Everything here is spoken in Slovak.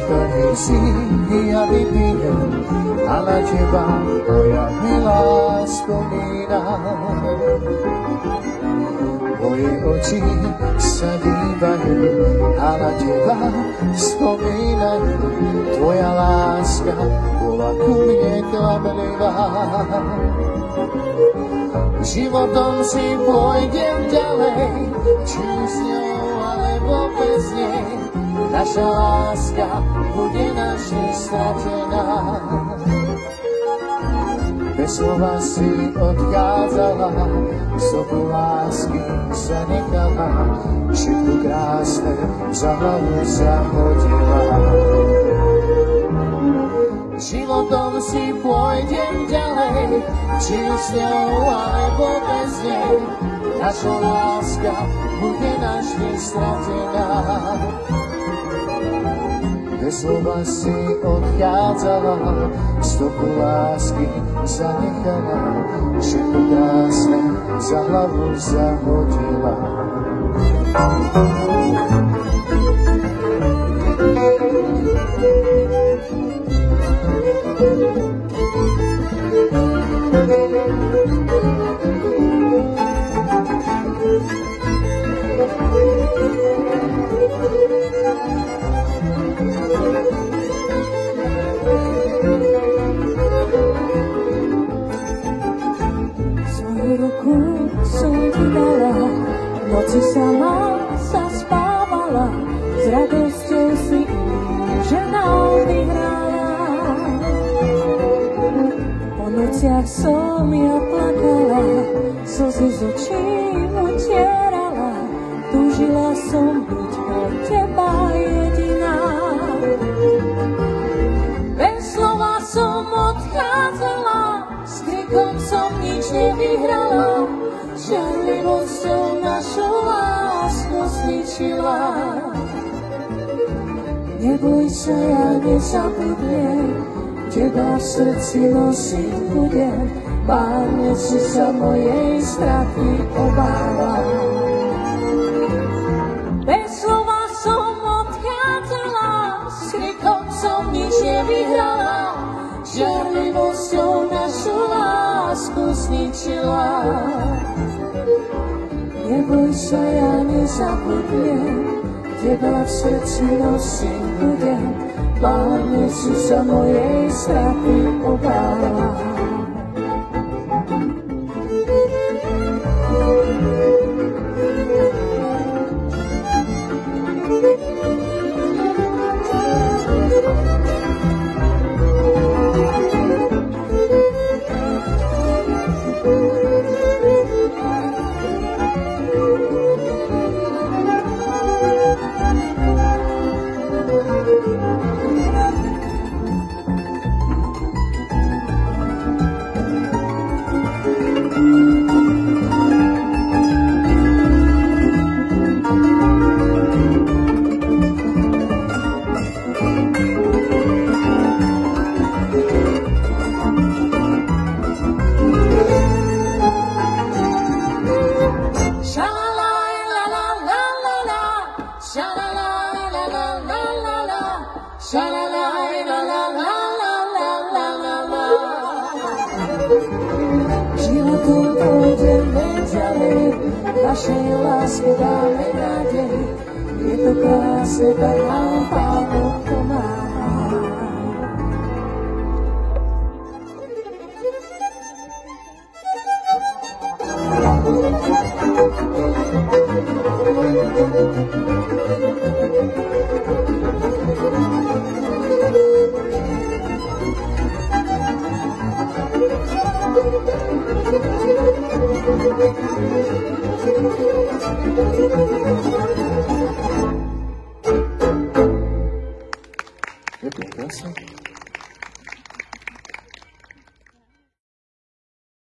ktorý si ja vypijem a na teba moja milá spomínam. Moje oči sa dívajú a na teba spomínajú. Tvoja láska bola ku mne klamlivá. Životom si pôjdem ďalej, či s ňou alebo bez nej. Naša láska bude navždy stratená. Bez slova si odchádzala, stopu lásky zanechala, všetko krásne za hlavu zahodila. Životom si pôjdem ďalej, či s ňou alebo bez nej. Naša láska bude navždy stratená. Bez slova si odchádzala, stopu lásky zanechala, všetko krásne za hlavu zahodila. Svoju ruku som ti dala, v noci sama zaspávala, s radosťou si že nám vyhrala. Po nociach som ja plakala, slzy z očí utierala, túžila som byť od teba jediná. Bez slova som odchádzala, s krikom som nič nevyhrala, žiarlivosťou našu lásku zničila. Neboj sa, ja nezabudnem, teba v srdci nosiť budem, márne si sa mojej straty obávam. Bez slova som odchádzala, s krikom som nič nevyhrala, žiarlivosťou našu lásku zničila. Neboj sa, ja nezabudnem, teba v srdci nosiť budem, márne si sa mojej straty obávam. Životom pôjdeme ďalej, našej láske dáme nádej, je to krásne, tak nám Pán Boh pomáha. Thank you.